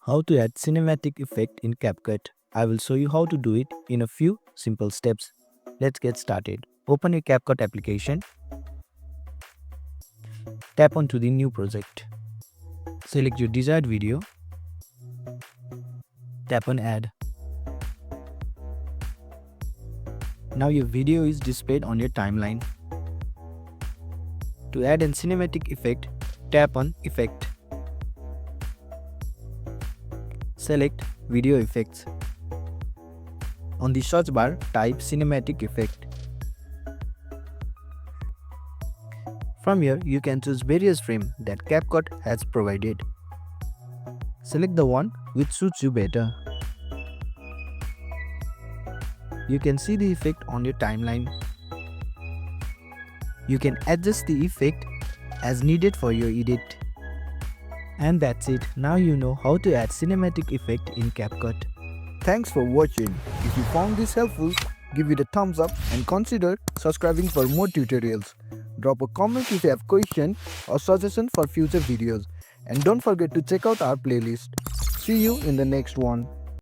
How to add cinematic effect in CapCut. I will show you how to do it in a few simple steps. Let's get started. Open your CapCut application. Tap onto the new project. Select your desired video. Tap on add. Now your video is displayed on your timeline. To add a cinematic effect, tap on effect. Select video effects. On the search bar, type cinematic effect. From here, you can choose various frames that CapCut has provided. Select the one which suits you better. You can see the effect on your timeline. You can adjust the effect as needed for your edit. And that's it. Now you know how to add cinematic effect in CapCut. Thanks for watching. If you found this helpful, give it a thumbs up and consider subscribing for more tutorials. Drop a comment if you have question or suggestion for future videos. And don't forget to check out our playlist. See you in the next one.